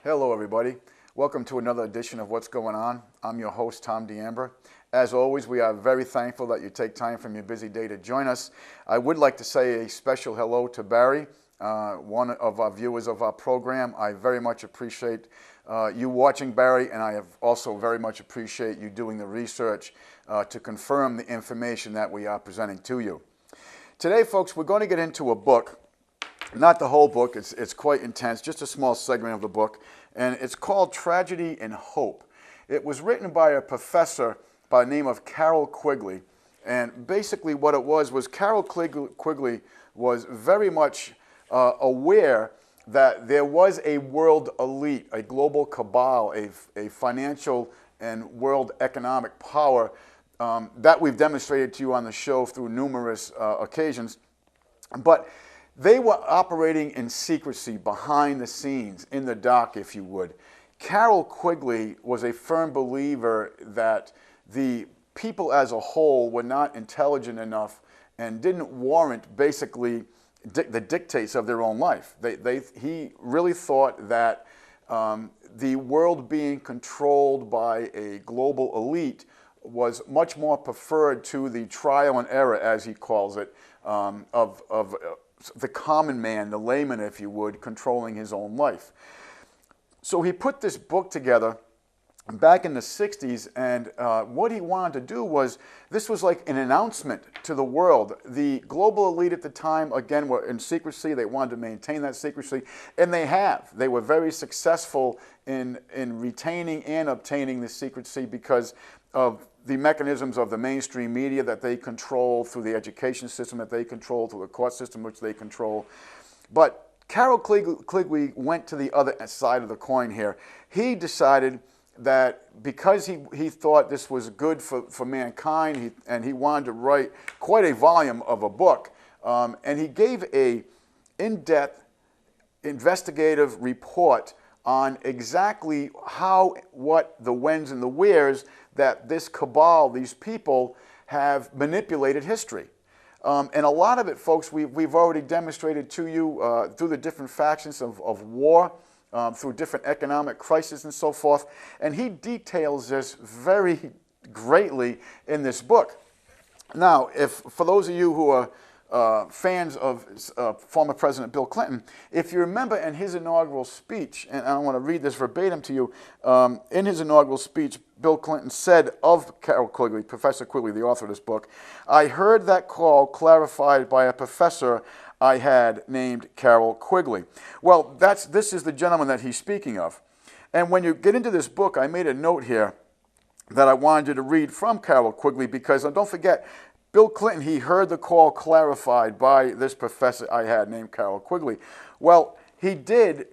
Hello, everybody. Welcome to another edition of What's Going On. I'm your host, Tom D'Ambra. As always, we are very thankful that you take time from your busy day to join us. I would like to say a special hello to Barry, one of our viewers of our program. I very much appreciate you watching, Barry, and I have also very much appreciate you doing the research to confirm the information that we are presenting to you. Today, folks, we're going to get into a book. Not the whole book, it's quite intense, just a small segment of the book, and it's called Tragedy and Hope. It was written by a professor by the name of Carroll Quigley, and basically what it was Carroll Quigley was very much aware that there was a world elite, a global cabal, a financial and world economic power that we've demonstrated to you on the show through numerous occasions, but they were operating in secrecy, behind the scenes, in the dark, if you would. Carroll Quigley was a firm believer that the people as a whole were not intelligent enough and didn't warrant basically the dictates of their own life. He really thought that the world being controlled by a global elite was much more preferred to the trial and error, as he calls it, of the common man, the layman, if you would, controlling his own life. So he put this book together back in the 60s, and what he wanted to do was, this was like an announcement to the world. The global elite at the time, again, were in secrecy. They wanted to maintain that secrecy, and they have. They were very successful in retaining and obtaining the secrecy because of the mechanisms of the mainstream media that they control, through the education system that they control, through the court system which they control. But Carroll Quigley went to the other side of the coin here. He decided that because he thought this was good for mankind, and he wanted to write quite a volume of a book, and he gave a in-depth investigative report on exactly how, what, the whens and the wheres that this cabal, these people, have manipulated history. And a lot of it, folks, we've already demonstrated to you through the different factions of war, through different economic crises and so forth. And he details this very greatly in this book. Now, for those of you who are fans of former President Bill Clinton, if you remember in his inaugural speech, and I want to read this verbatim to you, in his inaugural speech, Bill Clinton said of Carroll Quigley, Professor Quigley, the author of this book, "I heard that call clarified by a professor I had named Carroll Quigley." Well, this is the gentleman that he's speaking of. And when you get into this book, I made a note here that I wanted you to read from Carroll Quigley, because don't forget, Bill Clinton, he heard the call clarified by this professor I had named Carroll Quigley. Well, he did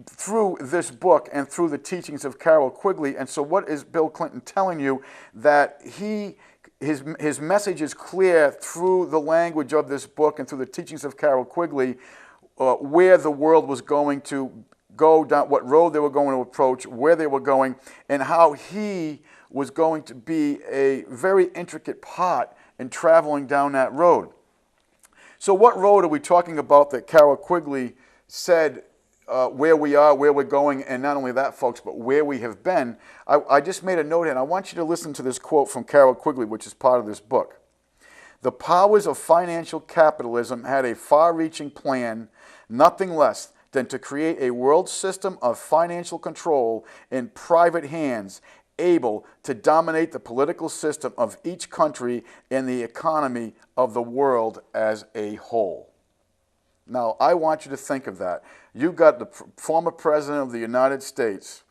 through this book and through the teachings of Carroll Quigley. And so what is Bill Clinton telling you? That his message is clear through the language of this book and through the teachings of Carroll Quigley, where the world was going to go down, what road they were going to approach, where they were going, and how he was going to be a very intricate part in traveling down that road. So what road are we talking about that Carroll Quigley said where we are, where we're going, and not only that, folks, but where we have been? I just made a note here, and I want you to listen to this quote from Carroll Quigley, which is part of this book. "The powers of financial capitalism had a far-reaching plan, nothing less than to create a world system of financial control in private hands, able to dominate the political system of each country and the economy of the world as a whole." Now, I want you to think of that. You've got the former President of the United States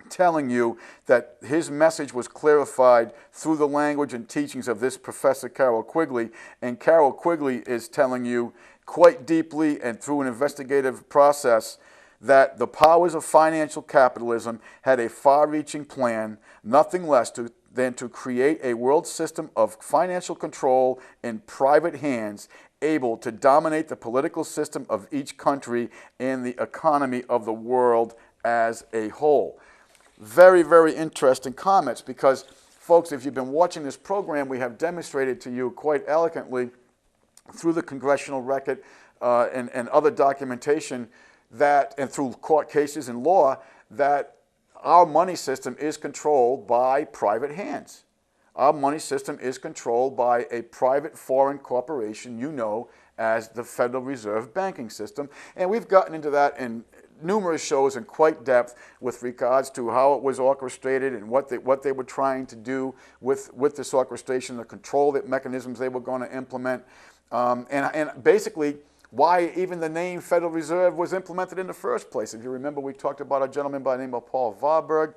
telling you that his message was clarified through the language and teachings of this Professor Carroll Quigley, and Carroll Quigley is telling you quite deeply and through an investigative process that the powers of financial capitalism had a far-reaching plan, nothing less than to create a world system of financial control in private hands, able to dominate the political system of each country and the economy of the world as a whole. Very, very interesting comments, because, folks, if you've been watching this program, we have demonstrated to you quite eloquently through the congressional record and other documentation that, and through court cases and law, that our money system is controlled by private hands. Our money system is controlled by a private foreign corporation, you know, as the Federal Reserve banking system. And we've gotten into that in numerous shows in quite depth with regards to how it was orchestrated and what they were trying to do with this orchestration, the control mechanisms they were going to implement, and basically why even the name Federal Reserve was implemented in the first place. If you remember, we talked about a gentleman by the name of Paul Warburg,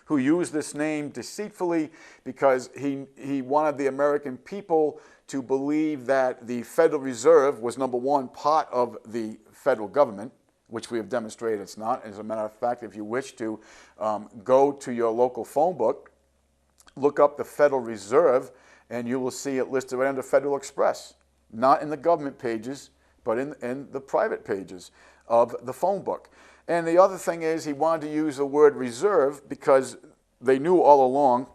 who used this name deceitfully because he wanted the American people to believe that the Federal Reserve was, number one, part of the federal government, which we have demonstrated it's not. As a matter of fact, if you wish to, go to your local phone book, look up the Federal Reserve, and you will see it listed right under Federal Express. Not in the government pages, but in the private pages of the phone book. And the other thing is he wanted to use the word reserve because they knew all along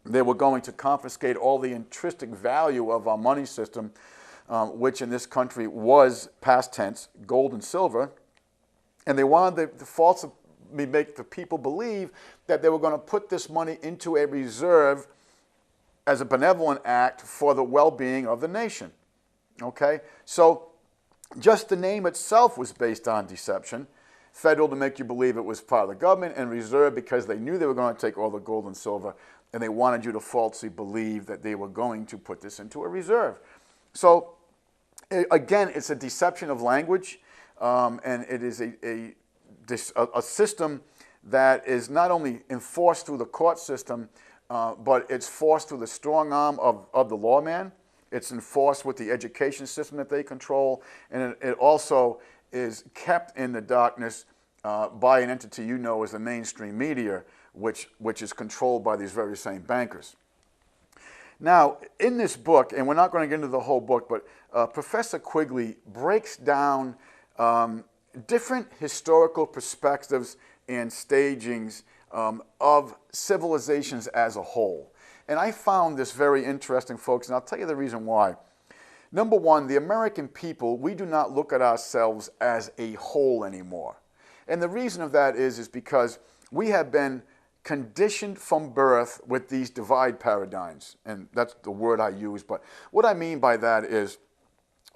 they were going to confiscate all the intrinsic value of our money system, which in this country was, past tense, gold and silver. And they wanted to falsely make the people believe that they were going to put this money into a reserve as a benevolent act for the well-being of the nation. Okay? So just the name itself was based on deception. Federal to make you believe it was part of the government, and reserve because they knew they were going to take all the gold and silver, and they wanted you to falsely believe that they were going to put this into a reserve. So again, it's a deception of language, and it is a system that is not only enforced through the court system, but it's forced through the strong arm of the lawman. It's enforced with the education system that they control, and it also is kept in the darkness by an entity you know as the mainstream media, which is controlled by these very same bankers. Now, in this book, and we're not going to get into the whole book, but Professor Quigley breaks down different historical perspectives and stagings of civilizations as a whole. And I found this very interesting, folks, and I'll tell you the reason why. Number one, the American people, we do not look at ourselves as a whole anymore. And the reason of that is because we have been conditioned from birth with these divide paradigms. And that's the word I use. But what I mean by that is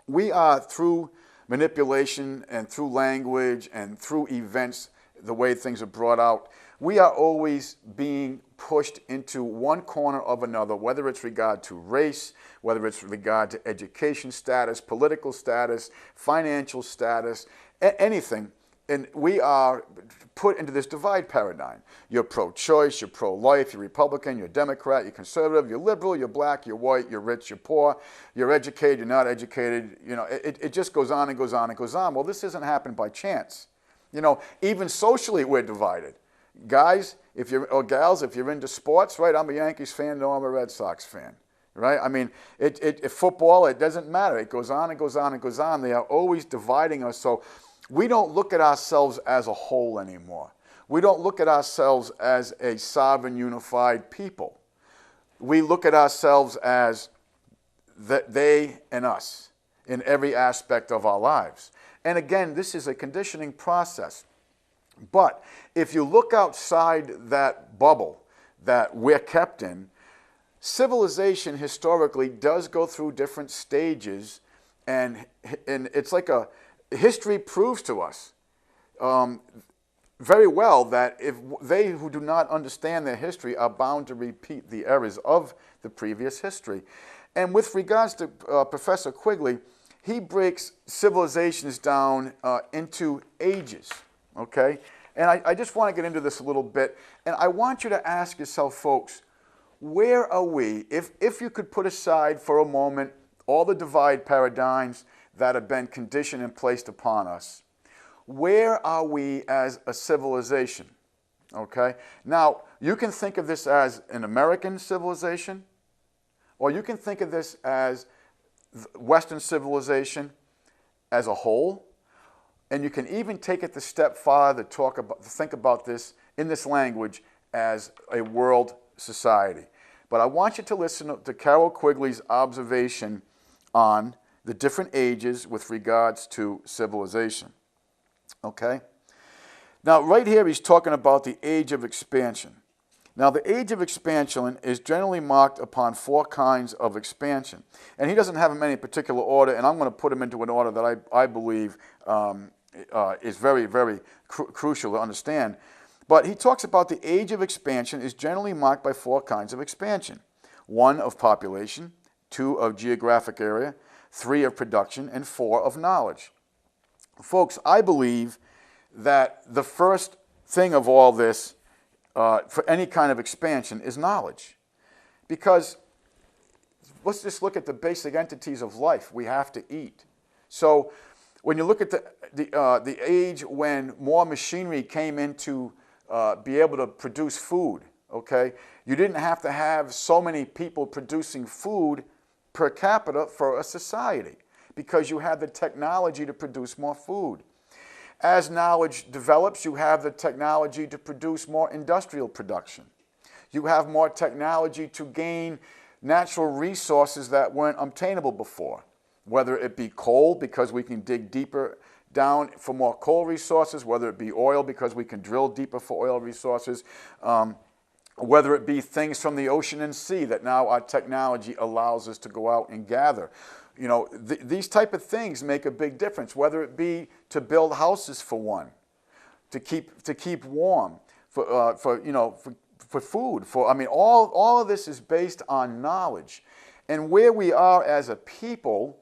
we are, through manipulation and through language and through events, the way things are brought out, we are always being pushed into one corner of another, whether it's regard to race, whether it's regard to education status, political status, financial status, anything. And we are put into this divide paradigm. You're pro-choice, you're pro-life, you're Republican, you're Democrat, you're conservative, you're liberal, you're black, you're white, you're rich, you're poor, you're educated, you're not educated. You know, it just goes on and goes on and goes on. Well, this isn't happening by chance. You know, even socially we're divided. Guys, or gals, if you're into sports, right, I'm a Yankees fan, no, I'm a Red Sox fan, right? I mean, football, it doesn't matter. It goes on and goes on and goes on. They are always dividing us. So we don't look at ourselves as a whole anymore. We don't look at ourselves as a sovereign, unified people. We look at ourselves as they and us in every aspect of our lives. And again, this is a conditioning process. But if you look outside that bubble that we're kept in, civilization historically does go through different stages, and it's like history proves to us very well that if they who do not understand their history are bound to repeat the errors of the previous history. And with regards to Professor Quigley, he breaks civilizations down into ages. Okay? And I just want to get into this a little bit. And I want you to ask yourself, folks, where are we? If you could put aside for a moment all the divide paradigms that have been conditioned and placed upon us, where are we as a civilization? Okay? Now, you can think of this as an American civilization, or you can think of this as Western civilization as a whole. And you can even take it the step farther to think about this in this language as a world society. But I want you to listen to Carroll Quigley's observation on the different ages with regards to civilization. Okay? Now, right here, he's talking about the age of expansion. Now, the age of expansion is generally marked upon 4 kinds of expansion. And he doesn't have them in any particular order, and I'm going to put them into an order that I believe is very, very crucial to understand. But he talks about the age of expansion is generally marked by 4 kinds of expansion. 1 of population, 2 of geographic area, 3 of production, and 4 of knowledge. Folks, I believe that the first thing of all this for any kind of expansion is knowledge. Because let's just look at the basic entities of life. We have to eat. So when you look at the age when more machinery came in to be able to produce food, okay, you didn't have to have so many people producing food per capita for a society because you had the technology to produce more food. As knowledge develops, you have the technology to produce more industrial production. You have more technology to gain natural resources that weren't obtainable before, whether it be coal, because we can dig deeper down for more coal resources, whether it be oil, because we can drill deeper for oil resources, whether it be things from the ocean and sea that now our technology allows us to go out and gather. You know, these type of things make a big difference, whether it be to build houses for one, to keep warm, for food, I mean, all of this is based on knowledge. And where we are as a people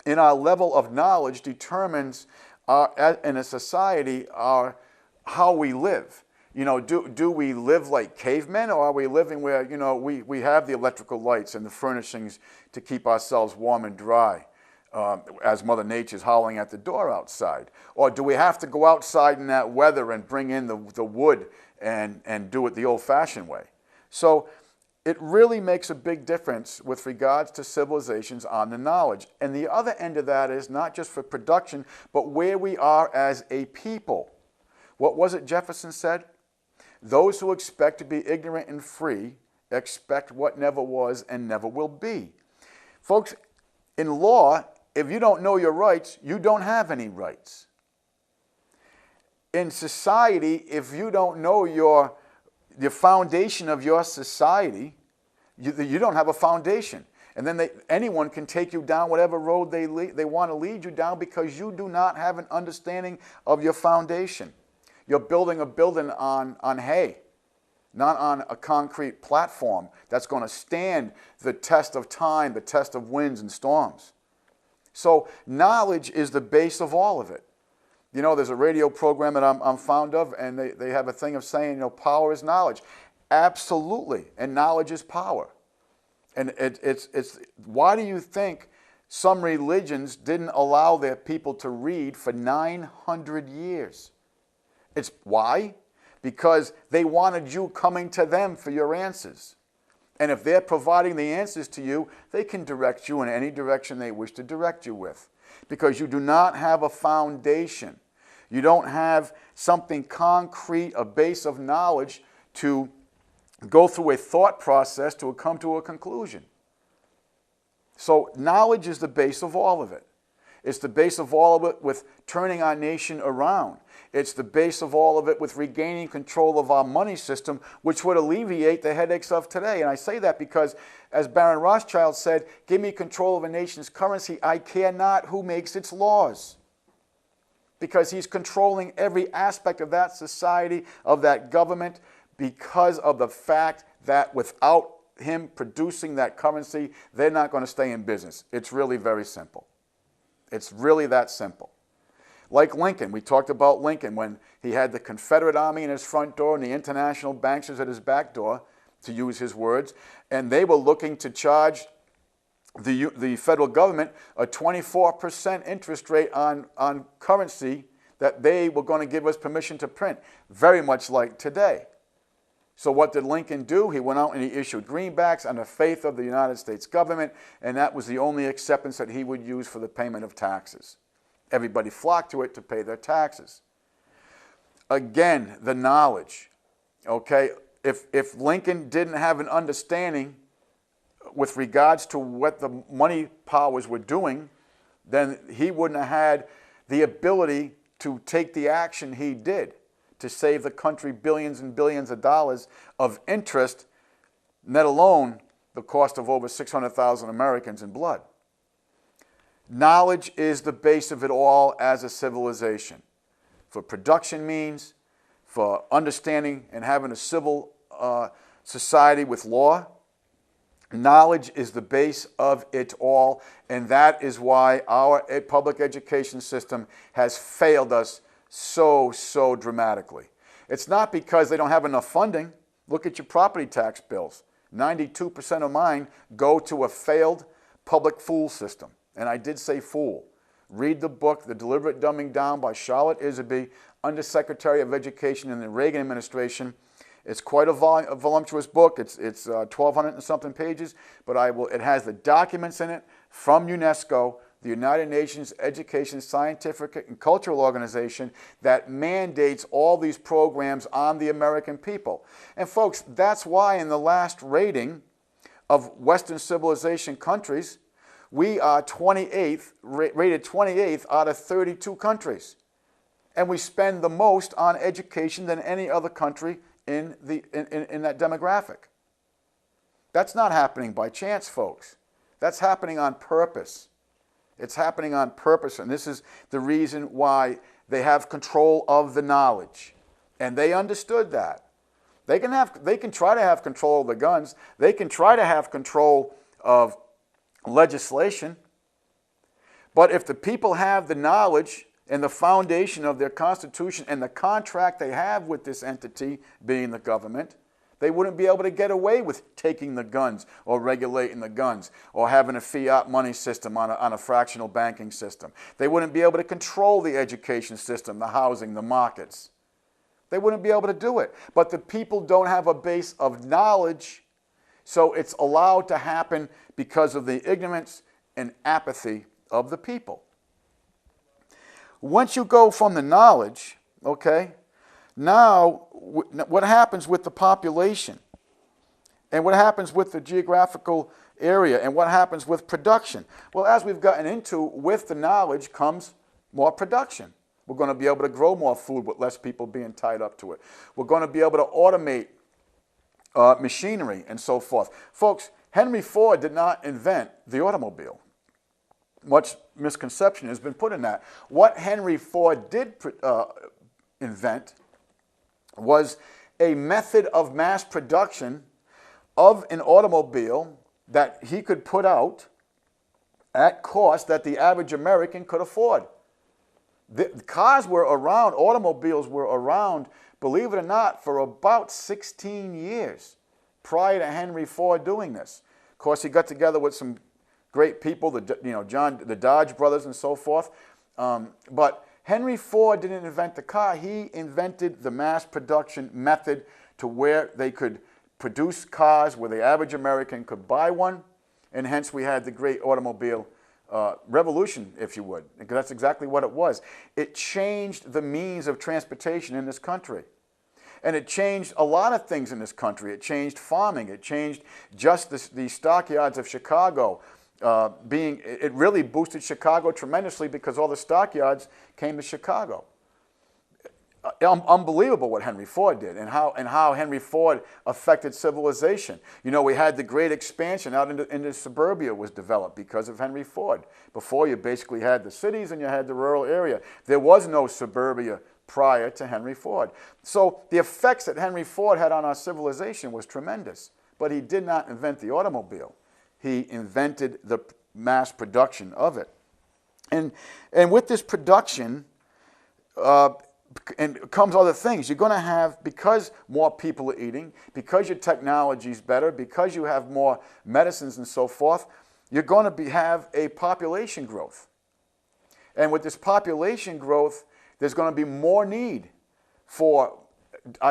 in our level of knowledge determines in a society how we live. You know, do we live like cavemen, or are we living where, you know, we have the electrical lights and the furnishings to keep ourselves warm and dry as Mother Nature's howling at the door outside? Or do we have to go outside in that weather and bring in the wood and do it the old-fashioned way? So it really makes a big difference with regards to civilizations on the knowledge. And the other end of that is not just for production, but where we are as a people. What was it Jefferson said? Those who expect to be ignorant and free expect what never was and never will be. Folks, in law, if you don't know your rights, you don't have any rights. In society, if you don't know the foundation of your society, you don't have a foundation. And then anyone can take you down whatever road they want to lead you down because you do not have an understanding of your foundation. You're building a building on hay, not on a concrete platform that's going to stand the test of time, the test of winds and storms. So knowledge is the base of all of it. You know, there's a radio program that I'm fond of, and they have a thing of saying, you know, power is knowledge. Absolutely, and knowledge is power. And it's why do you think some religions didn't allow their people to read for 900 years? It's why? Because they wanted you coming to them for your answers. And if they're providing the answers to you, they can direct you in any direction they wish to direct you with. Because you do not have a foundation. You don't have something concrete, a base of knowledge to go through a thought process to come to a conclusion. So knowledge is the base of all of it. It's the base of all of it with turning our nation around. It's the base of all of it with regaining control of our money system, which would alleviate the headaches of today. And I say that because, as Baron Rothschild said, give me control of a nation's currency, I care not who makes its laws. Because he's controlling every aspect of that society, of that government, because of the fact that without him producing that currency, they're not going to stay in business. It's really very simple. It's really that simple. Like Lincoln, we talked about Lincoln when he had the Confederate Army in his front door and the international bankers at his back door, to use his words, and they were looking to charge the federal government a 24% interest rate on currency that they were going to give us permission to print, very much like today. So what did Lincoln do? He went out and he issued greenbacks on the faith of the United States government, and that was the only acceptance that he would use for the payment of taxes. Everybody flocked to it to pay their taxes. Again, the knowledge. Okay, if Lincoln didn't have an understanding with regards to what the money powers were doing, then he wouldn't have had the ability to take the action he did to save the country billions and billions of dollars of interest, let alone the cost of over 600,000 Americans in blood. Knowledge is the base of it all as a civilization. For production means, for understanding and having a civil society with law, knowledge is the base of it all, and that is why our public education system has failed us so dramatically. It's not because they don't have enough funding. Look at your property tax bills. 92% of mine go to a failed public fool system. And I did say fool. Read the book, The Deliberate Dumbing Down by Charlotte Iserbyt, Undersecretary of Education in the Reagan administration. It's quite a voluptuous book. It's 1,200 and something pages, but it has the documents in it from UNESCO, the United Nations Education, Scientific, and Cultural Organization, that mandates all these programs on the American people. And folks, that's why in the last rating of Western civilization countries, we are 28th, rated 28th out of 32 countries. And we spend the most on education than any other country in that demographic. That's not happening by chance, folks. That's happening on purpose. It's happening on purpose, and this is the reason why they have control of the knowledge. And they understood that. They can try to have control of the guns. They can try to have control of legislation. But if the people have the knowledge and the foundation of their Constitution and the contract they have with this entity, being the government, they wouldn't be able to get away with taking the guns or regulating the guns or having a fiat money system on a fractional banking system. They wouldn't be able to control the education system, the housing, the markets. They wouldn't be able to do it. But the people don't have a base of knowledge, so it's allowed to happen because of the ignorance and apathy of the people. Once you go from the knowledge, okay, now what happens with the population and what happens with the geographical area and what happens with production? Well, as we've gotten into, with the knowledge comes more production. We're going to be able to grow more food with less people being tied up to it. We're going to be able to automate machinery and so forth. Folks, Henry Ford did not invent the automobile. Much misconception has been put in that. What Henry Ford did invent was a method of mass production of an automobile that he could put out at cost that the average American could afford. The cars were around, automobiles were around, believe it or not, for about 16 years prior to Henry Ford doing this. Of course, he got together with some great people, the Dodge brothers and so forth. But Henry Ford didn't invent the car. He invented the mass production method to where they could produce cars where the average American could buy one, and hence we had the great automobile revolution, if you would, because that's exactly what it was. It changed the means of transportation in this country. And it changed a lot of things in this country. It changed farming. It changed just the stockyards of Chicago. It really boosted Chicago tremendously because all the stockyards came to Chicago. Unbelievable what Henry Ford did and how Henry Ford affected civilization. You know, we had the great expansion out into suburbia was developed because of Henry Ford. Before, you basically had the cities and you had the rural area. There was no suburbia prior to Henry Ford. So the effects that Henry Ford had on our civilization was tremendous. But he did not invent the automobile. He invented the mass production of it. And with this production, and comes other things. You're going to have, because more people are eating, because your technology is better, because you have more medicines and so forth, you're going to have a population growth. And with this population growth, there's going to be more need for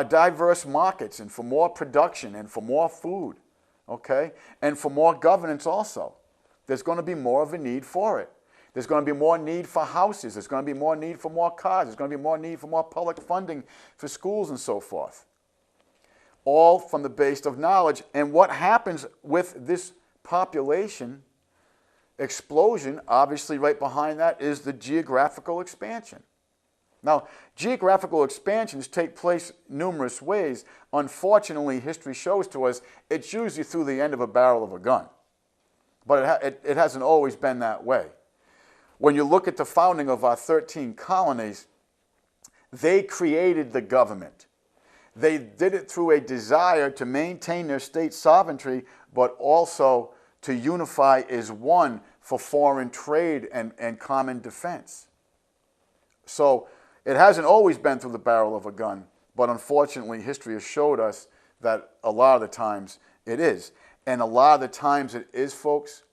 diverse markets and for more production and for more food, okay? And for more governance also. There's going to be more of a need for it. There's going to be more need for houses. There's going to be more need for more cars. There's going to be more need for more public funding for schools and so forth. All from the base of knowledge. And what happens with this population explosion, obviously right behind that, is the geographical expansion. Now, geographical expansions take place numerous ways. Unfortunately, history shows to us it's usually through the end of a barrel of a gun. But it hasn't always been that way. When you look at the founding of our 13 colonies, they created the government. They did it through a desire to maintain their state sovereignty, but also to unify as one for foreign trade and common defense. So it hasn't always been through the barrel of a gun, but unfortunately history has showed us that a lot of the times it is. And a lot of the times it is, folks,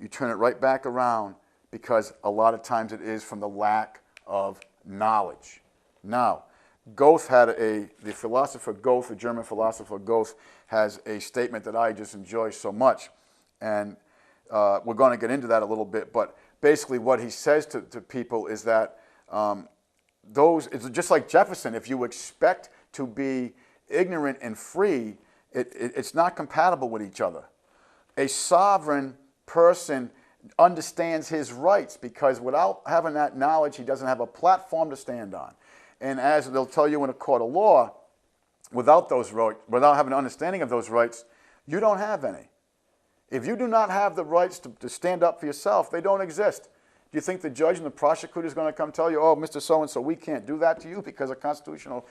you turn it right back around, because a lot of times it is from the lack of knowledge. Now, Goethe had the philosopher Goethe, the German philosopher Goethe, has a statement that I just enjoy so much. And we're going to get into that a little bit. But basically what he says to people is that it's just like Jefferson. If you expect to be ignorant and free, it's not compatible with each other. A sovereign person understands his rights, because without having that knowledge, he doesn't have a platform to stand on. And as they'll tell you in a court of law, without those rights, without having an understanding of those rights, you don't have any. If you do not have the rights to stand up for yourself, they don't exist. Do you think the judge and the prosecutor is going to come tell you, oh, Mr. So-and-so, we can't do that to you because of constitutional,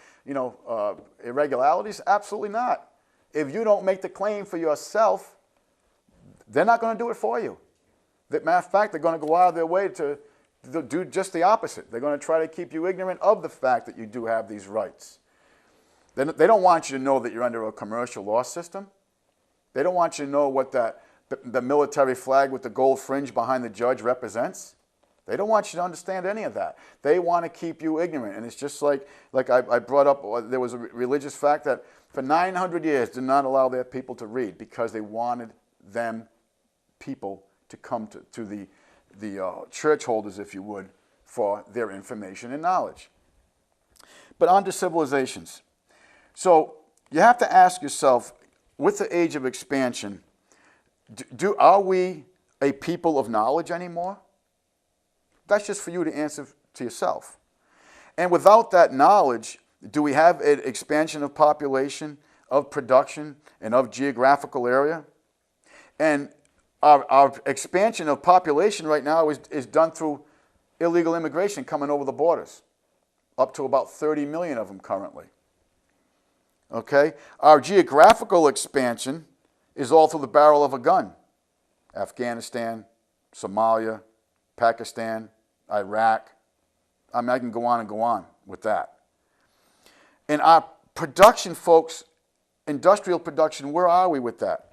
irregularities? Absolutely not. If you don't make the claim for yourself, they're not going to do it for you. Matter of fact, they're going to go out of their way to do just the opposite. They're going to try to keep you ignorant of the fact that you do have these rights. They don't want you to know that you're under a commercial law system. They don't want you to know what the military flag with the gold fringe behind the judge represents. They don't want you to understand any of that. They want to keep you ignorant. And it's just like I brought up, there was a religious fact that for 900 years did not allow their people to read, because they wanted people to come to the church holders, if you would, for their information and knowledge. But on to civilizations. So you have to ask yourself, with the age of expansion, are we a people of knowledge anymore? That's just for you to answer to yourself. And without that knowledge, do we have an expansion of population, of production, and of geographical area? And our expansion of population right now is done through illegal immigration coming over the borders, up to about 30 million of them currently. Okay? Our geographical expansion is all through the barrel of a gun. Afghanistan, Somalia, Pakistan, Iraq. I mean, I can go on and go on with that. And our production, folks, industrial production, where are we with that?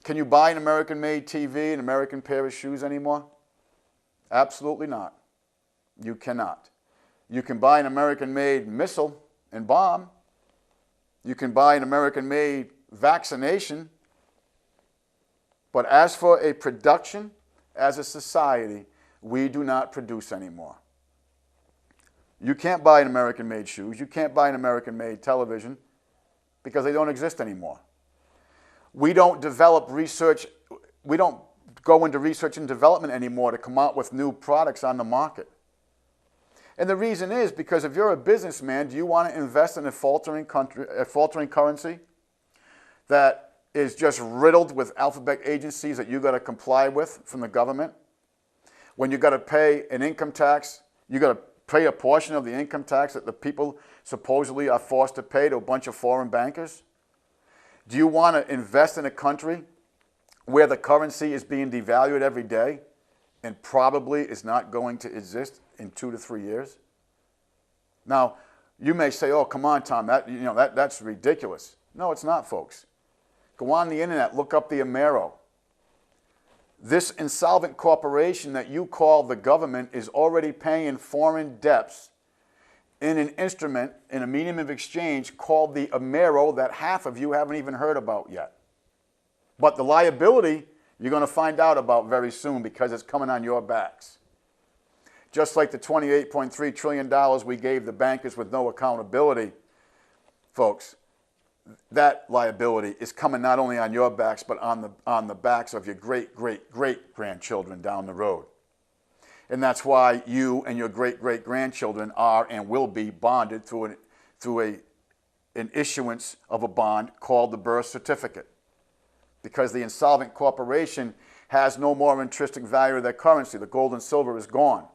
Can you buy an American-made TV, an American pair of shoes anymore? Absolutely not. You cannot. You can buy an American-made missile and bomb. You can buy an American-made vaccination. But as for a production, as a society, we do not produce anymore. You can't buy an American-made shoes. You can't buy an American-made television, because they don't exist anymore. We don't develop research. We don't go into research and development anymore to come out with new products on the market. And the reason is because if you're a businessman, do you want to invest in a faltering currency that is just riddled with alphabet agencies that you got to comply with from the government? When you got to pay an income tax, you got to pay a portion of the income tax that the people supposedly are forced to pay to a bunch of foreign bankers? Do you want to invest in a country where the currency is being devalued every day and probably is not going to exist in 2 to 3 years? Now, you may say, oh, come on, Tom, that's ridiculous. No, it's not, folks. Go on the internet, look up the Amero. This insolvent corporation that you call the government is already paying foreign debts in an instrument, in a medium of exchange called the Amero that half of you haven't even heard about yet. But the liability you're going to find out about very soon, because it's coming on your backs. Just like the $28.3 trillion we gave the bankers with no accountability, folks, that liability is coming not only on your backs, but on the backs of your great-great-great-grandchildren down the road. And that's why you and your great-great-grandchildren are and will be bonded through an issuance of a bond called the birth certificate. Because the insolvent corporation has no more intrinsic value of their currency. The gold and silver is gone.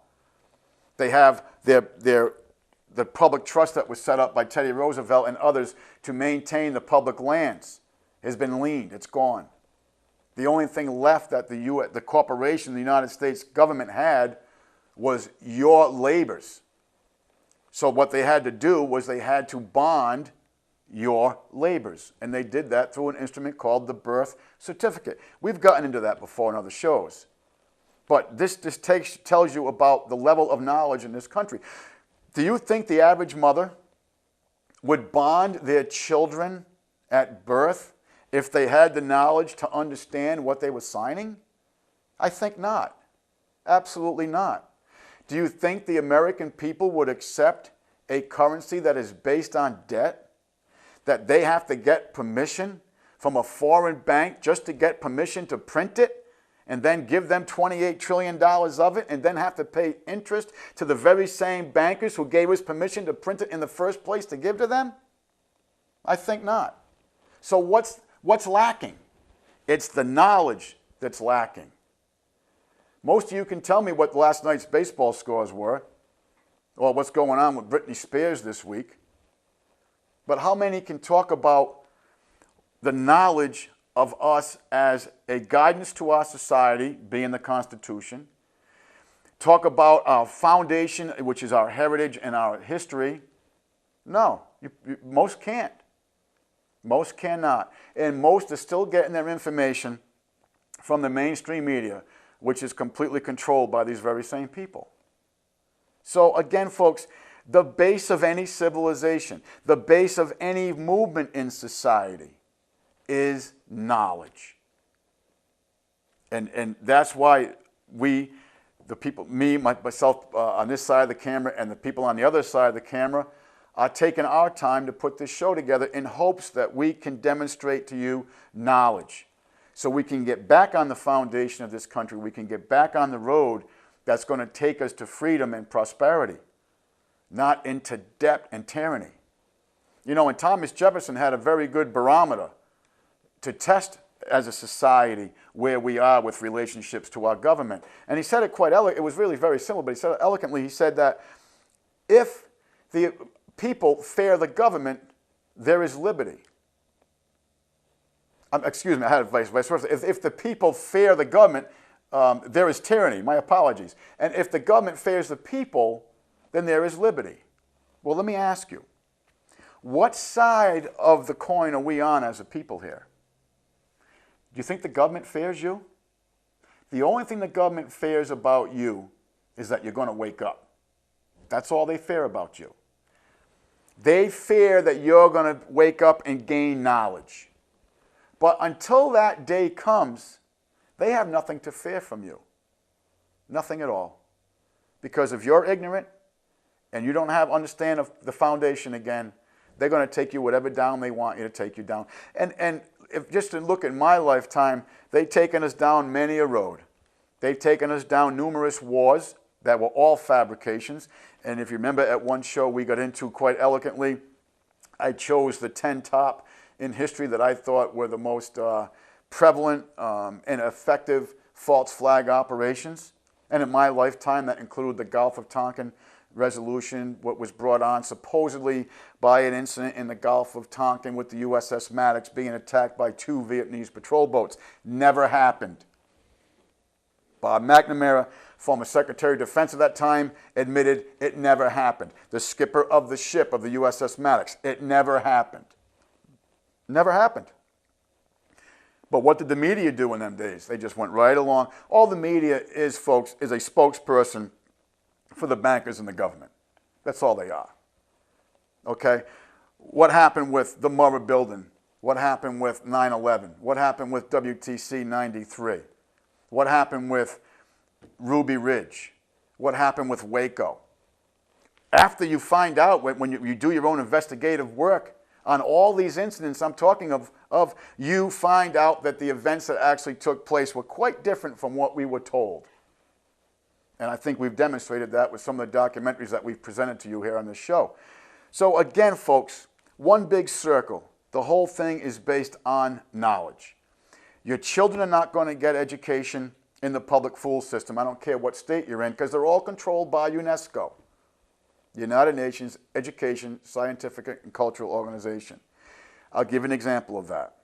They have the public trust that was set up by Teddy Roosevelt and others to maintain the public lands has been leaned. It's gone. The only thing left that the corporation, the United States government had was your labors. So what they had to do was they had to bond your labors. And they did that through an instrument called the birth certificate. We've gotten into that before in other shows. But this tells you about the level of knowledge in this country. Do you think the average mother would bond their children at birth if they had the knowledge to understand what they were signing? I think not. Absolutely not. Do you think the American people would accept a currency that is based on debt? That they have to get permission from a foreign bank just to get permission to print it and then give them $28 trillion of it and then have to pay interest to the very same bankers who gave us permission to print it in the first place to give to them? I think not. So what's lacking? It's the knowledge that's lacking. Most of you can tell me what last night's baseball scores were or what's going on with Britney Spears this week. But how many can talk about the knowledge of us as a guidance to our society, being the Constitution? Talk about our foundation, which is our heritage and our history. No, most can't. Most cannot. And most are still getting their information from the mainstream media, which is completely controlled by these very same people. So again, folks, the base of any civilization, the base of any movement in society is knowledge. And that's why we, the people, me, myself on this side of the camera and the people on the other side of the camera are taking our time to put this show together in hopes that we can demonstrate to you knowledge. So we can get back on the foundation of this country. We can get back on the road that's going to take us to freedom and prosperity, not into debt and tyranny. You know, and Thomas Jefferson had a very good barometer to test as a society where we are with relationships to our government. And he said it quite elegantly. It was really very simple, but he said it elegantly. He said that if the people fear the government, there is liberty. Excuse me, I had it vice versa. If the people fear the government, there is tyranny. My apologies. And if the government fears the people, then there is liberty. Well, let me ask you, what side of the coin are we on as a people here? Do you think the government fears you? The only thing the government fears about you is that you're going to wake up. That's all they fear about you. They fear that you're going to wake up and gain knowledge. But until that day comes, they have nothing to fear from you. Nothing at all. Because if you're ignorant and you don't have understand of the foundation again, they're going to take you whatever down they want you to take you down. And if just to look at my lifetime, they've taken us down many a road. They've taken us down numerous wars that were all fabrications. And if you remember at one show we got into quite elegantly, I chose the 10 top in history that I thought were the most prevalent and effective false flag operations. And in my lifetime, that included the Gulf of Tonkin resolution, what was brought on supposedly by an incident in the Gulf of Tonkin with the USS Maddox being attacked by 2 Vietnamese patrol boats. Never happened. Bob McNamara, former Secretary of Defense at that time, admitted it never happened. The skipper of the ship of the USS Maddox, it never happened. Never happened. But what did the media do in them days? They just went right along. All the media is, folks, is a spokesperson for the bankers and the government. That's all they are. Okay? What happened with the Murrah building? What happened with 9/11? What happened with WTC 93? What happened with Ruby Ridge? What happened with Waco? After you find out, when you do your own investigative work on all these incidents I'm talking of, you find out that the events that actually took place were quite different from what we were told. And I think we've demonstrated that with some of the documentaries that we've presented to you here on this show. So again, folks, one big circle. The whole thing is based on knowledge. Your children are not going to get education in the public school system. I don't care what state you're in, because they're all controlled by UNESCO, United Nations Education, Scientific, and Cultural Organization. I'll give an example of that.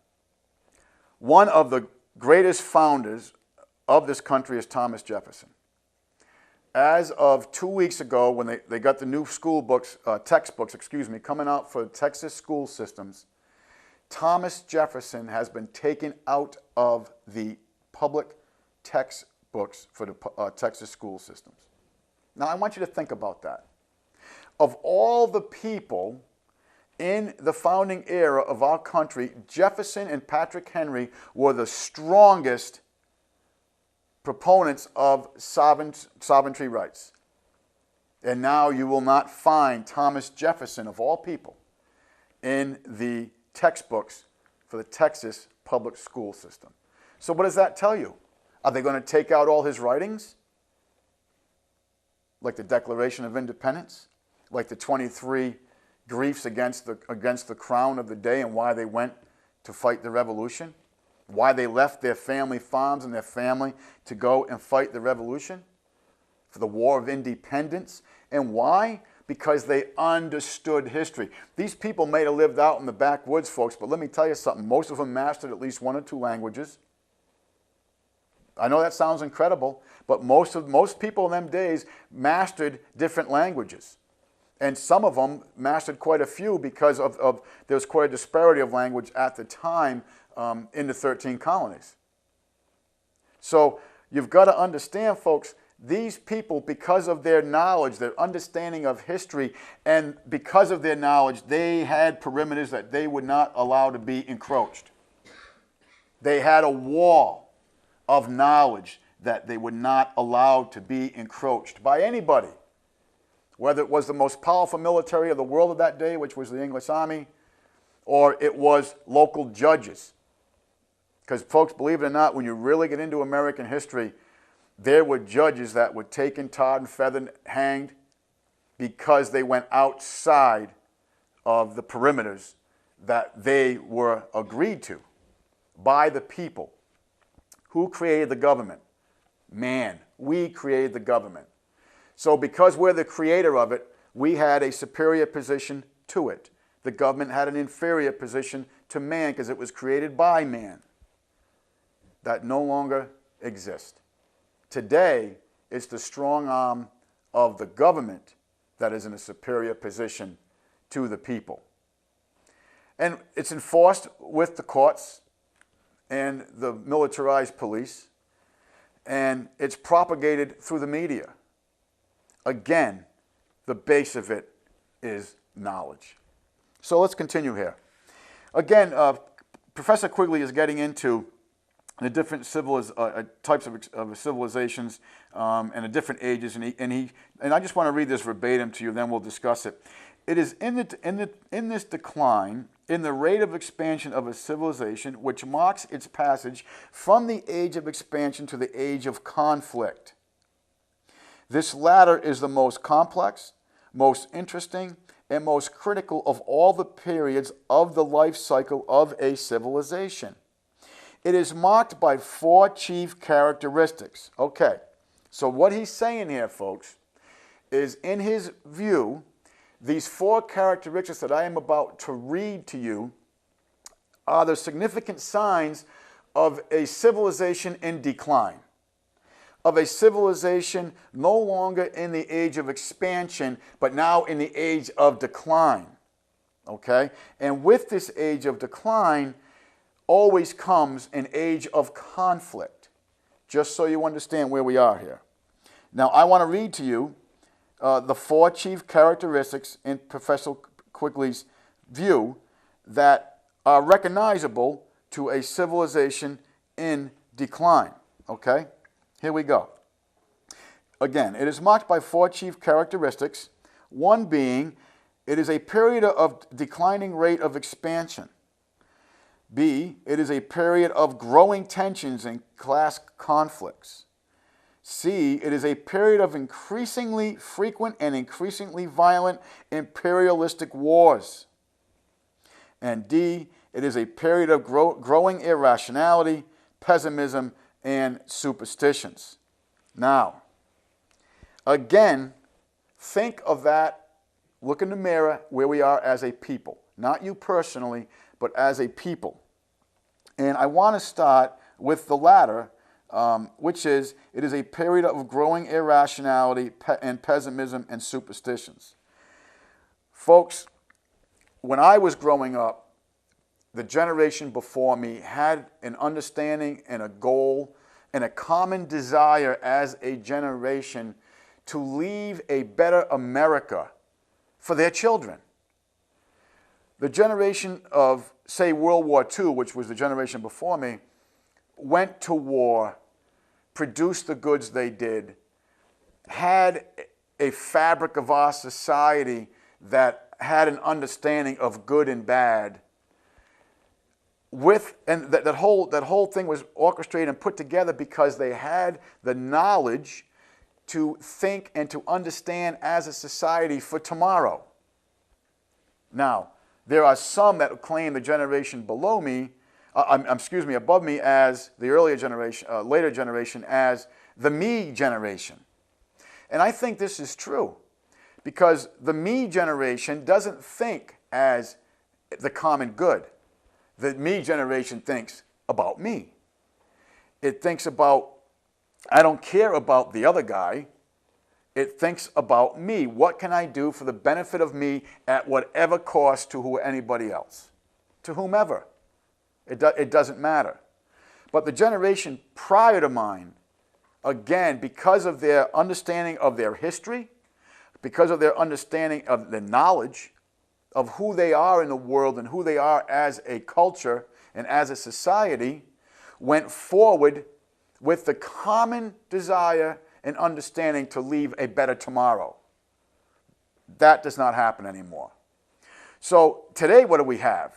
One of the greatest founders of this country is Thomas Jefferson. As of 2 weeks ago, when they got the new school books, textbooks, coming out for Texas school systems, Thomas Jefferson has been taken out of the public textbooks for the Texas school systems. Now, I want you to think about that. Of all the people in the founding era of our country, Jefferson and Patrick Henry were the strongest proponents of sovereignty rights. And now you will not find Thomas Jefferson, of all people, in the textbooks for the Texas public school system. So what does that tell you? Are they going to take out all his writings? Like the Declaration of Independence? Like the 23 griefs against the crown of the day and why they went to fight the revolution? Why they left their family farms and their family to go and fight the revolution for the War of Independence? And why? Because they understood history. These people may have lived out in the backwoods, folks, but let me tell you something. Most of them mastered at least 1 or 2 languages. I know that sounds incredible, but most people in them days mastered different languages. And some of them mastered quite a few because there was quite a disparity of language at the time in the 13 colonies. So you've got to understand, folks, these people, because of their knowledge, their understanding of history, and because of their knowledge, they had perimeters that they would not allow to be encroached. They had a wall of knowledge that they would not allow to be encroached by anybody. Whether it was the most powerful military of the world of that day, which was the English Army, or it was local judges. Because folks, believe it or not, when you really get into American history, there were judges that were taken, tarred and feathered, hanged, because they went outside of the perimeters that they were agreed to by the people. Who created the government? Man. We created the government. So because we're the creator of it, we had a superior position to it. The government had an inferior position to man because it was created by man. That no longer exists. Today, it's the strong arm of the government that is in a superior position to the people. And it's enforced with the courts and the militarized police, and it's propagated through the media. Again, the base of it is knowledge. So let's continue here. Again, Professor Quigley is getting into the different types of civilizations and the different ages, and I just want to read this verbatim to you, then we'll discuss it. It is in this decline, in the rate of expansion of a civilization, which marks its passage from the age of expansion to the age of conflict. This latter is the most complex, most interesting, and most critical of all the periods of the life cycle of a civilization. It is marked by 4 chief characteristics. Okay, so what he's saying here, folks, is in his view, these 4 characteristics that I am about to read to you are the significant signs of a civilization in decline, of a civilization no longer in the age of expansion, but now in the age of decline. Okay? And with this age of decline always comes an age of conflict, just so you understand where we are here. Now, I want to read to you the 4 chief characteristics in Professor Quigley's view that are recognizable to a civilization in decline. Okay? Here we go. Again, it is marked by 4 chief characteristics, one being it is a period of declining rate of expansion. B, it is a period of growing tensions and class conflicts. C, it is a period of increasingly frequent and increasingly violent imperialistic wars. And D, it is a period of growing irrationality, pessimism, and superstitions. Now, again, think of that. Look in the mirror where we are as a people. Not you personally, but as a people. And I want to start with the latter, which is, it is a period of growing irrationality and pessimism and superstitions. Folks, when I was growing up, the generation before me had an understanding and a goal and a common desire as a generation to leave a better America for their children. The generation of, say, World War II, which was the generation before me, went to war, produced the goods they did, had a fabric of our society that had an understanding of good and bad. And that whole thing was orchestrated and put together because they had the knowledge to think and to understand as a society for tomorrow. Now, there are some that claim the generation below me, above me, as the earlier generation, later generation, as the me generation. And I think this is true because the me generation doesn't think as the common good. The me generation thinks about me. It thinks about, I don't care about the other guy. It thinks about me. What can I do for the benefit of me at whatever cost to anybody else? To whomever. It doesn't matter. But the generation prior to mine, again, because of their understanding of their history, because of their understanding of the knowledge of who they are in the world and who they are as a culture and as a society, went forward with the common desire and understanding to leave a better tomorrow. That does not happen anymore. So today, what do we have?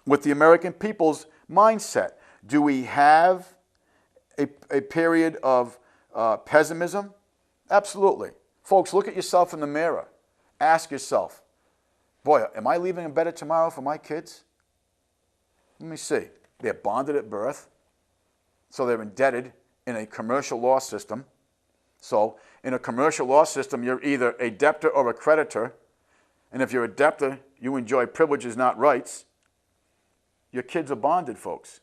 With the American people's mindset, do we have a period of pessimism? Absolutely. Folks, look at yourself in the mirror. Ask yourself, boy, am I leaving a better tomorrow for my kids? Let me see. They're bonded at birth, so they're indebted in a commercial law system. So in a commercial law system, you're either a debtor or a creditor. And if you're a debtor, you enjoy privileges, not rights. Your kids are bonded, folks.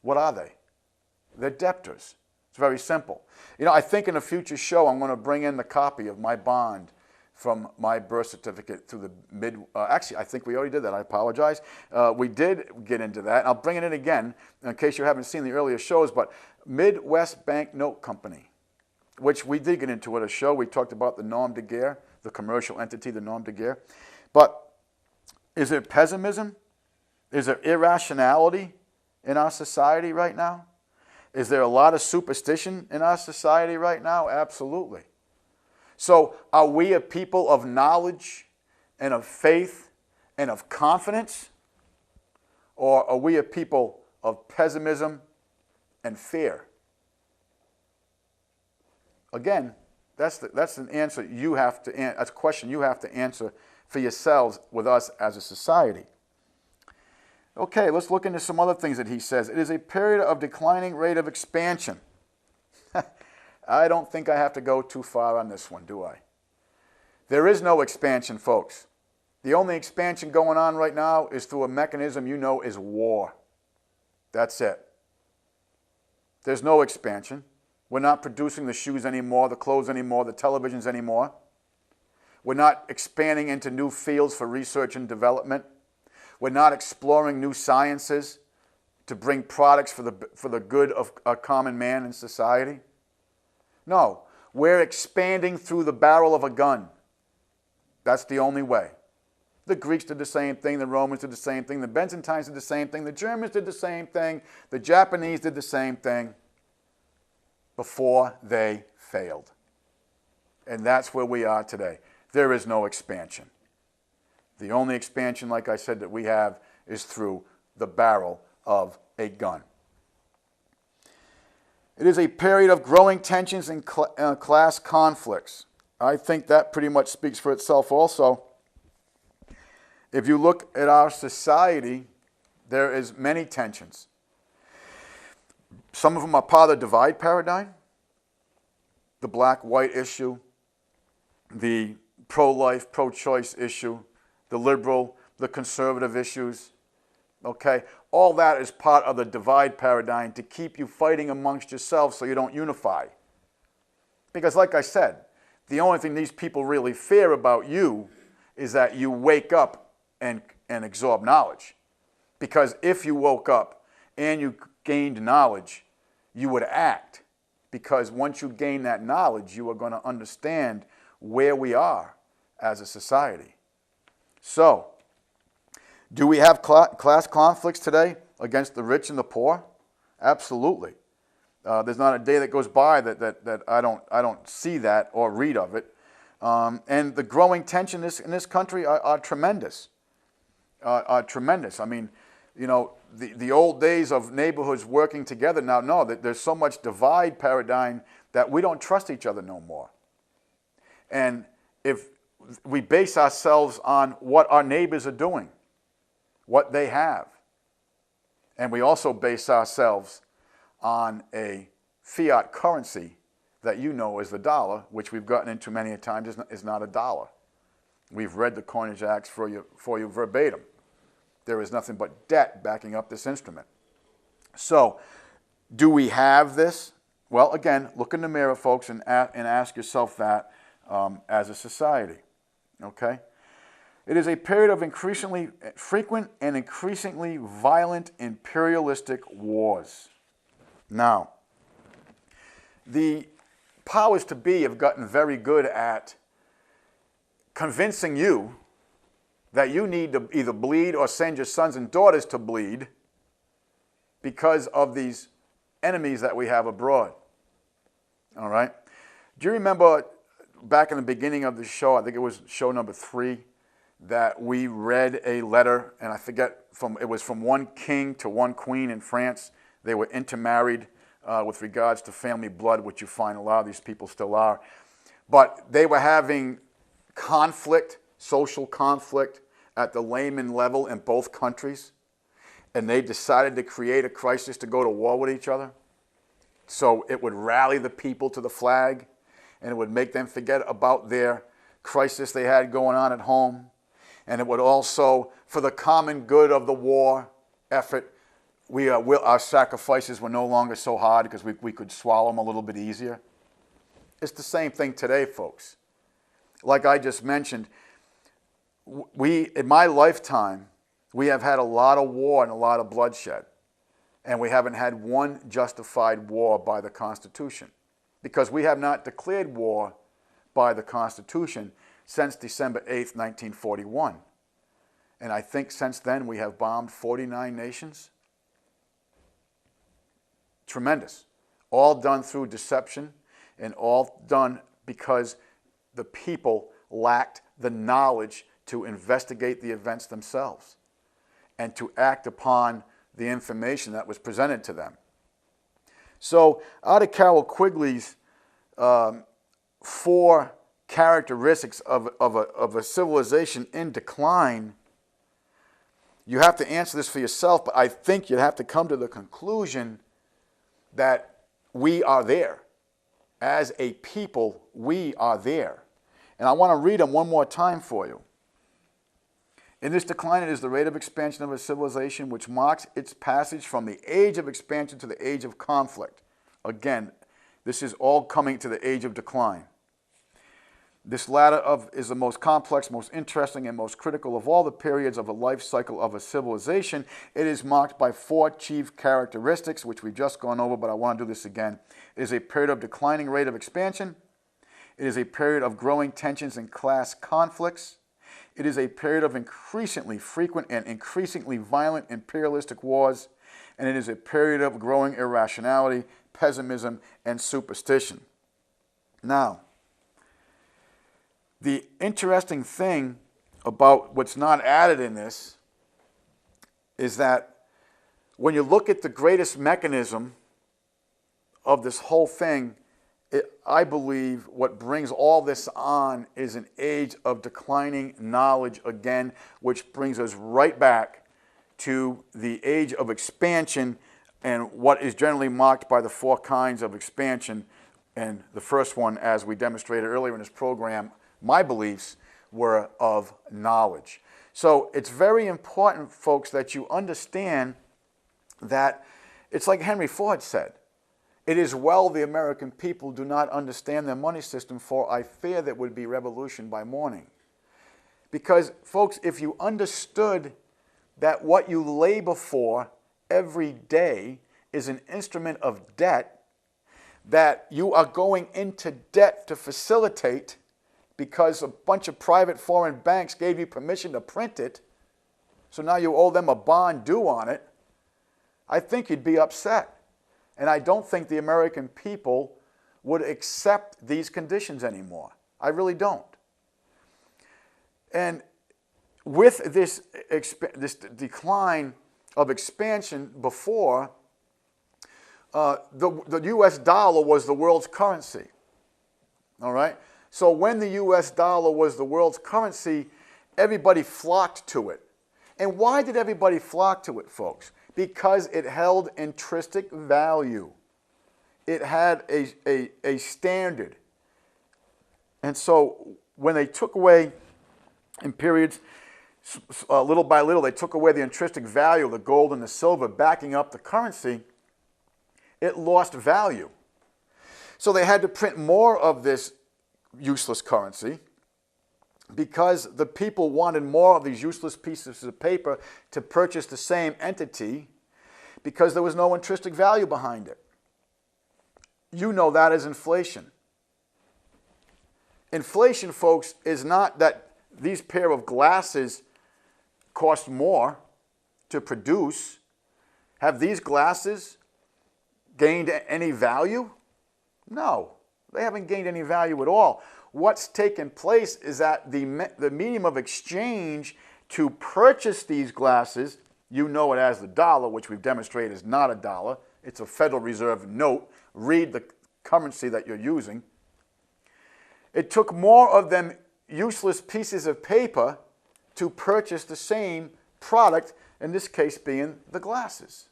What are they? They're debtors. It's very simple. You know, I think in a future show, I'm going to bring in the copy of my bond from my birth certificate through the actually, I think we already did that. I apologize. We did get into that. I'll bring it in again in case you haven't seen the earlier shows, but Midwest Bank Note Company, which we did get into at a show. We talked about the nom de guerre, the commercial entity, the nom de guerre. But is there pessimism? Is there irrationality in our society right now? Is there a lot of superstition in our society right now? Absolutely. So are we a people of knowledge and of faith and of confidence? Or are we a people of pessimism and fear? Again, that's an answer you have to that's a question you have to answer for yourselves with us as a society. Okay, let's look into some other things that he says. It is a period of declining rate of expansion. I don't think I have to go too far on this one, do I? There is no expansion, folks. The only expansion going on right now is through a mechanism you know is war. That's it. There's no expansion. We're not producing the shoes anymore, the clothes anymore, the televisions anymore. We're not expanding into new fields for research and development. We're not exploring new sciences to bring products for the good of a common man in society. No, we're expanding through the barrel of a gun. That's the only way. The Greeks did the same thing, the Romans did the same thing, the Byzantines did the same thing, the Germans did the same thing, the Japanese did the same thing before they failed. And that's where we are today. There is no expansion. The only expansion, like I said, that we have is through the barrel of a gun. It is a period of growing tensions and class conflicts. I think that pretty much speaks for itself also. If you look at our society, there is many tensions. Some of them are part of the divide paradigm, the black-white issue, the pro-life, pro-choice issue, the liberal, the conservative issues, okay? All that is part of the divide paradigm to keep you fighting amongst yourselves so you don't unify. Because like I said, the only thing these people really fear about you is that you wake up and absorb knowledge. Because if you woke up and you gained knowledge, you would act. Because once you gain that knowledge, you are going to understand where we are as a society. So, do we have class conflicts today against the rich and the poor? Absolutely. There's not a day that goes by that I don't see that or read of it. And the growing tension in this country are tremendous. Tremendous. I mean, you know, the old days of neighborhoods working together now, no, there's so much divide paradigm that we don't trust each other no more. And if we base ourselves on what our neighbors are doing, what they have, and we also base ourselves on a fiat currency that you know is the dollar, which we've gotten into many a times is not a dollar. We've read the Coinage Acts for you verbatim. There is nothing but debt backing up this instrument. So, do we have this? Well, again, look in the mirror, folks, and ask yourself that as a society, okay? It is a period of increasingly frequent and increasingly violent imperialistic wars. Now, the powers to be have gotten very good at convincing you that you need to either bleed or send your sons and daughters to bleed because of these enemies that we have abroad. All right? Do you remember back in the beginning of the show, I think it was show number 3, that we read a letter, and I forget, it was from one king to one queen in France. They were intermarried with regards to family blood, which you find a lot of these people still are. But they were having conflict, social conflict, at the layman level in both countries, and they decided to create a crisis to go to war with each other. So it would rally the people to the flag, and it would make them forget about their crisis they had going on at home. And it would also, for the common good of the war effort, our sacrifices were no longer so hard because we could swallow them a little bit easier. It's the same thing today, folks. Like I just mentioned, in my lifetime, we have had a lot of war and a lot of bloodshed. And we haven't had one justified war by the Constitution. Because we have not declared war by the Constitution since December 8th, 1941. And I think since then we have bombed 49 nations. Tremendous. All done through deception and all done because the people lacked the knowledge to investigate the events themselves and to act upon the information that was presented to them. So out of Carroll Quigley's 4 characteristics of a civilization in decline, you have to answer this for yourself, but I think you have to come to the conclusion that we are there. As a people, we are there. And I want to read them one more time for you. In this decline, it is the rate of expansion of a civilization which marks its passage from the age of expansion to the age of conflict. Again, this is all coming to the age of decline. This latter is the most complex, most interesting, and most critical of all the periods of the life cycle of a civilization. It is marked by 4 chief characteristics, which we've just gone over, but I want to do this again. It is a period of declining rate of expansion. It is a period of growing tensions and class conflicts. It is a period of increasingly frequent and increasingly violent imperialistic wars. And it is a period of growing irrationality, pessimism, and superstition. Now, the interesting thing about what's not added in this is that when you look at the greatest mechanism of this whole thing, I believe what brings all this on is an age of declining knowledge again, which brings us right back to the age of expansion and what is generally marked by the four kinds of expansion. And the first one, as we demonstrated earlier in this program, my beliefs were of knowledge. So it's very important, folks, that you understand that it's like Henry Ford said, "It is well the American people do not understand their money system, for I fear there would be revolution by morning." Because, folks, if you understood that what you labor for every day is an instrument of debt, that you are going into debt to facilitate because a bunch of private foreign banks gave you permission to print it, so now you owe them a bond due on it, I think you'd be upset. And I don't think the American people would accept these conditions anymore. I really don't. And with this decline of expansion before, the U.S. dollar was the world's currency. All right? So when the U.S. dollar was the world's currency, everybody flocked to it. And why did everybody flock to it, folks? Because it held intrinsic value. It had a standard. And so when they took away, in periods, little by little, they took away the intrinsic value of the gold and the silver backing up the currency, it lost value. So they had to print more of this useless currency because the people wanted more of these useless pieces of paper to purchase the same entity because there was no intrinsic value behind it. You know that as inflation. Inflation, folks, is not that these pair of glasses cost more to produce. Have these glasses gained any value? No, they haven't gained any value at all. What's taken place is that the medium of exchange to purchase these glasses, you know it as the dollar, which we've demonstrated is not a dollar. It's a Federal Reserve note. Read the currency that you're using. It took more of them useless pieces of paper to purchase the same product, in this case being the glasses.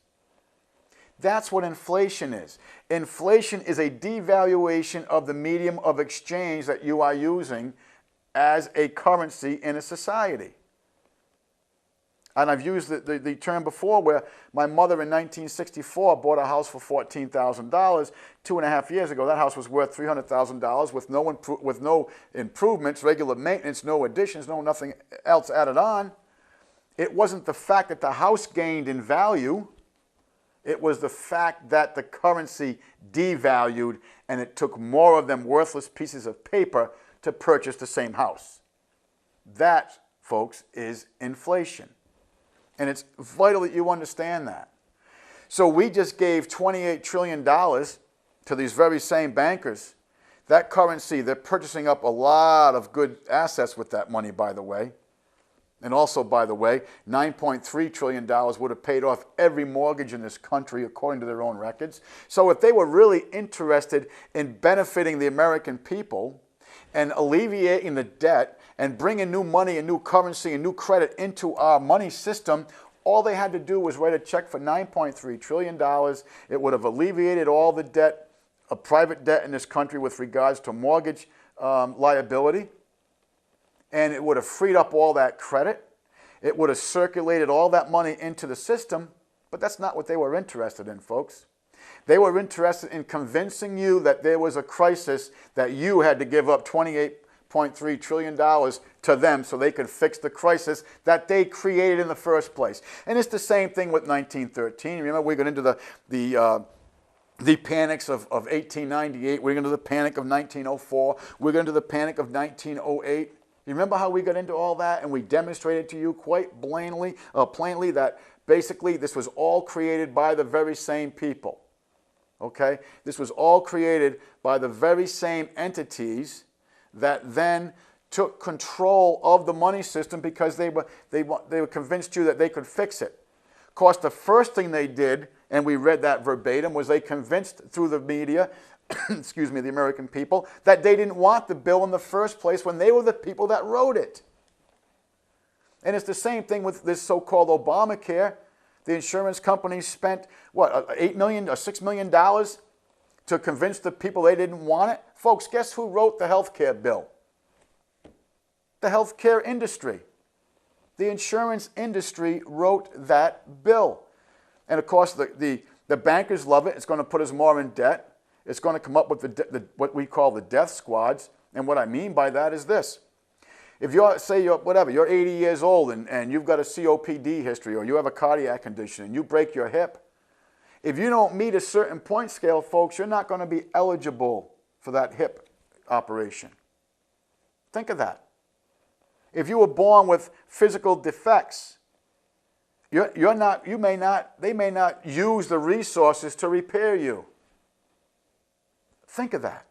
That's what inflation is. Inflation is a devaluation of the medium of exchange that you are using as a currency in a society. And I've used the term before where my mother in 1964 bought a house for $14,000. 2.5 years ago, that house was worth $300,000 with no improvements, regular maintenance, no additions, nothing else added on. It wasn't the fact that the house gained in value. It was the fact that the currency devalued and it took more of them worthless pieces of paper to purchase the same house. That, folks, is inflation. And it's vital that you understand that. So we just gave $28 trillion to these very same bankers. That currency, they're purchasing up a lot of good assets with that money, by the way. And also, by the way, $9.3 trillion would have paid off every mortgage in this country, according to their own records. So if they were really interested in benefiting the American people and alleviating the debt and bringing new money and new currency and new credit into our money system, all they had to do was write a check for $9.3 trillion. It would have alleviated all the debt, private debt in this country with regards to mortgage liability. And it would have freed up all that credit. It would have circulated all that money into the system. But that's not what they were interested in, folks. They were interested in convincing you that there was a crisis, that you had to give up $28.3 trillion to them so they could fix the crisis that they created in the first place. And it's the same thing with 1913. Remember, we got into the panics of 1898. We're into the panic of 1904. We're into the panic of 1908. You remember how we got into all that? And we demonstrated to you quite plainly that basically this was all created by the very same people. Okay? This was all created by the very same entities that then took control of the money system because they were convinced you that they could fix it. Of course, the first thing they did and we read that verbatim, was they convinced through the media, excuse me, the American people, that they didn't want the bill in the first place when they were the people that wrote it. And it's the same thing with this so-called Obamacare. The insurance companies spent, what, $8 million or $6 million to convince the people they didn't want it? Folks, guess who wrote the health care bill? The healthcare industry. The insurance industry wrote that bill. And of course, the bankers love it. It's going to put us more in debt. It's going to come up with what we call the death squads. And what I mean by that is this. If you're, say, you're 80 years old and you've got a COPD history or you have a cardiac condition and you break your hip, if you don't meet a certain point scale, folks, you're not going to be eligible for that hip operation. Think of that. If you were born with physical defects, they may not use the resources to repair you. Think of that.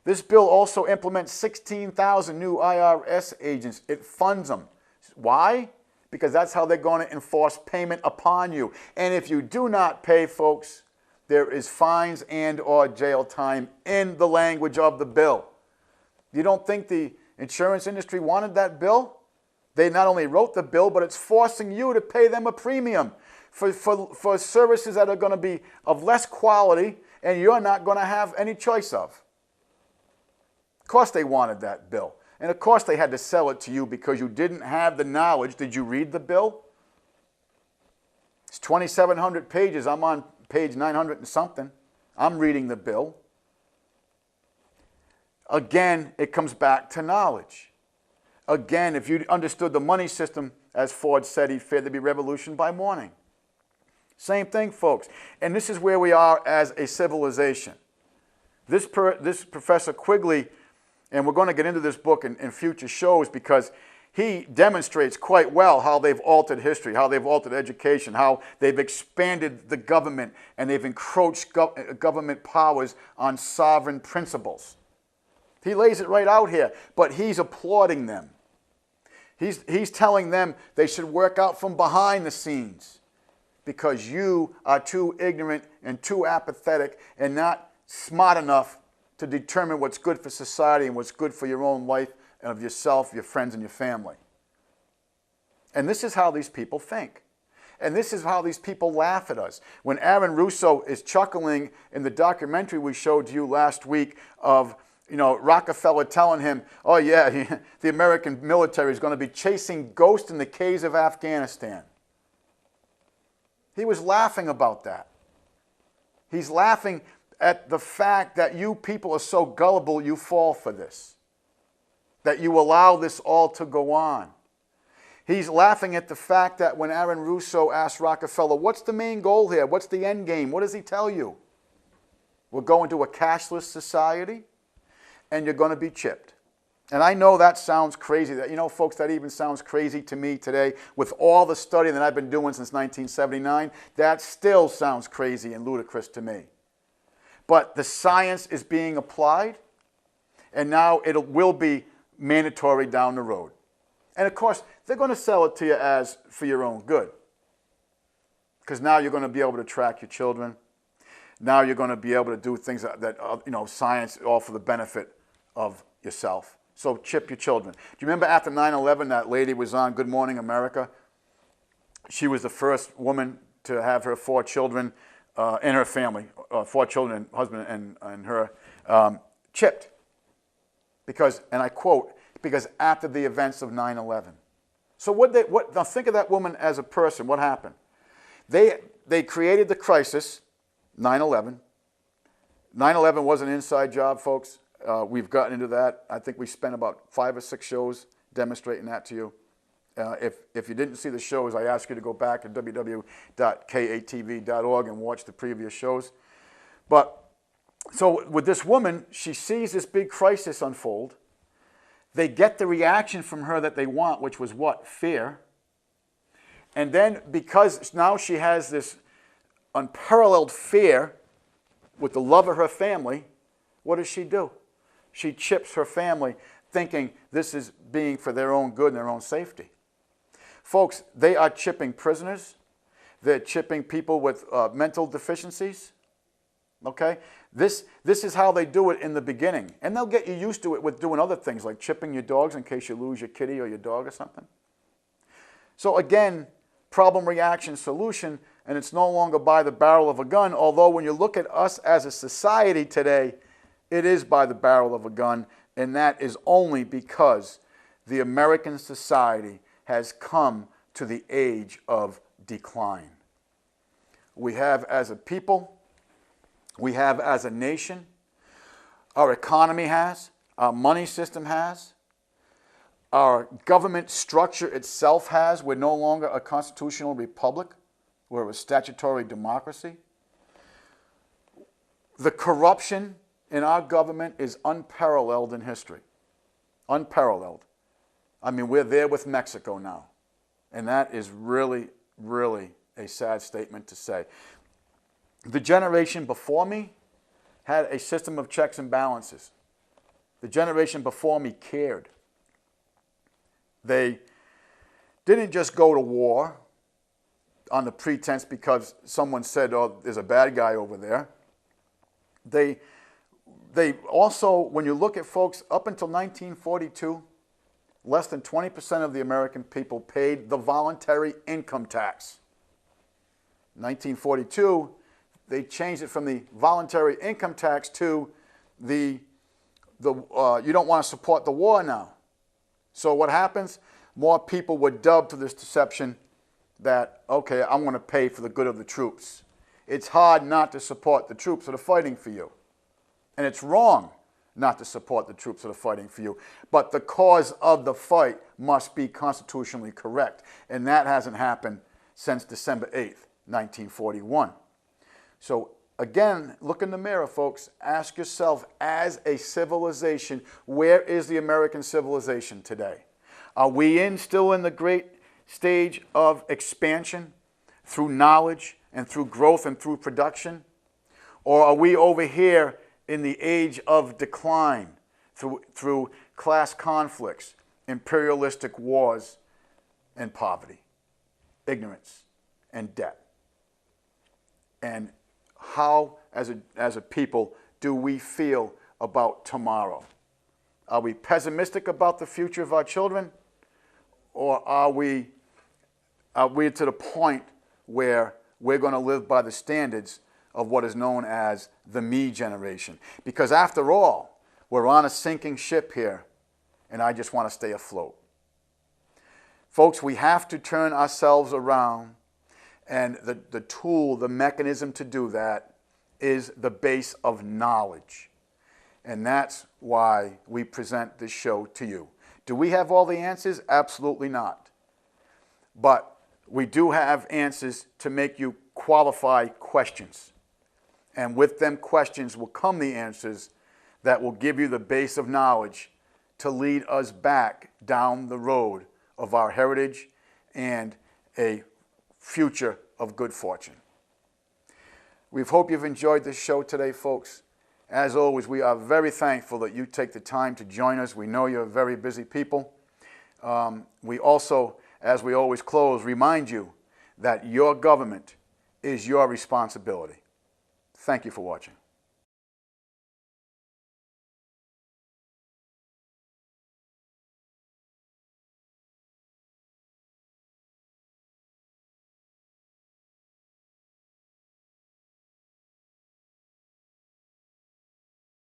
This bill also implements 16,000 new IRS agents. It funds them. Why? Because that's how they're going to enforce payment upon you. And if you do not pay, folks, there is fines and or jail time in the language of the bill. You don't think the insurance industry wanted that bill? They not only wrote the bill, but it's forcing you to pay them a premium for services that are going to be of less quality and you're not going to have any choice of. Of course they wanted that bill. And of course they had to sell it to you because you didn't have the knowledge. Did you read the bill? It's 2,700 pages. I'm on page 900 and something. I'm reading the bill. Again, it comes back to knowledge. Again, if you understood the money system, as Ford said he feared there'd be revolution by morning. Same thing, folks. And this is where we are as a civilization. This Professor Quigley, and we're going to get into this book in future shows because he demonstrates quite well how they've altered history, how they've altered education, how they've expanded the government and they've encroached government powers on sovereign principles. He lays it right out here, but he's applauding them. He's telling them they should work out from behind the scenes because you are too ignorant and too apathetic and not smart enough to determine what's good for society and what's good for your own life and of yourself, your friends, and your family. And this is how these people think. And this is how these people laugh at us. When Aaron Russo is chuckling in the documentary we showed you last week of Rockefeller telling him, oh yeah, the American military is going to be chasing ghosts in the caves of Afghanistan. He was laughing about that. He's laughing at the fact that you people are so gullible you fall for this, that you allow this all to go on. He's laughing at the fact that when Aaron Russo asked Rockefeller, what's the main goal here? What's the end game? What does he tell you? We're going to a cashless society and you're going to be chipped. And I know that sounds crazy. Folks, that even sounds crazy to me today. With all the study that I've been doing since 1979, that still sounds crazy and ludicrous to me. But the science is being applied, and now it will be mandatory down the road. And of course, they're going to sell it to you as for your own good. Because now you're going to be able to track your children. Now you're going to be able to do things that science, all for the benefit of yourself. So chip your children. Do you remember after 9/11, that lady was on Good Morning America? She was the first woman to have her 4 children in her family, 4 children, husband and her, chipped. Because, and I quote, because after the events of 9/11. So now think of that woman as a person. What happened? They created the crisis, 9/11. 9/11 was an inside job, folks. We've gotten into that. I think we spent about 5 or 6 shows demonstrating that to you. If you didn't see the shows, I ask you to go back to www.katv.org and watch the previous shows. But so with this woman, she sees this big crisis unfold. They get the reaction from her that they want, which was what? Fear. And then because now she has this unparalleled fear with the love of her family, what does she do? She chips her family thinking this is being for their own good and their own safety. Folks, they are chipping prisoners. they're chipping people with mental deficiencies. Okay? This is how they do it in the beginning. And they'll get you used to it with doing other things like chipping your dogs in case you lose your kitty or your dog or something. So again, problem, reaction, solution, and it's no longer by the barrel of a gun, although when you look at us as a society today, it is by the barrel of a gun, and that is only because the American society has come to the age of decline. We have as a people, we have as a nation, our economy has, our money system has, our government structure itself has. We're no longer a constitutional republic. We're a statutory democracy. The corruption in our government is unparalleled in history. Unparalleled. I mean, we're there with Mexico now. And that is really, really a sad statement to say. The generation before me had a system of checks and balances. The generation before me cared. They didn't just go to war on the pretense because someone said, oh, there's a bad guy over there. They also, when you look at folks, up until 1942, less than 20% of the American people paid the voluntary income tax. 1942, they changed it from the voluntary income tax to you don't want to support the war now. So what happens? More people were dubbed to this deception that, okay, I'm going to pay for the good of the troops. It's hard not to support the troops that are fighting for you. And it's wrong not to support the troops that are fighting for you. But the cause of the fight must be constitutionally correct. And that hasn't happened since December 8th, 1941. So again, look in the mirror, folks. Ask yourself, as a civilization, where is the American civilization today? Are we still in the great stage of expansion through knowledge and through growth and through production? Or are we over here in the age of decline through class conflicts, imperialistic wars, and poverty, ignorance, and debt? And how, as a people, do we feel about tomorrow? Are we pessimistic about the future of our children? Or are we to the point where we're going to live by the standards of what is known as the me generation? Because after all, we're on a sinking ship here, and I just want to stay afloat. Folks, we have to turn ourselves around, and the tool, the mechanism to do that is the base of knowledge. And that's why we present this show to you. Do we have all the answers? Absolutely not. But we do have answers to make you qualify questions. And with them questions will come the answers that will give you the base of knowledge to lead us back down the road of our heritage and a future of good fortune. We hope you've enjoyed this show today, folks. As always, we are very thankful that you take the time to join us. We know you're very busy people. We also, as we always close, remind you that your government is your responsibility. Thank you for watching.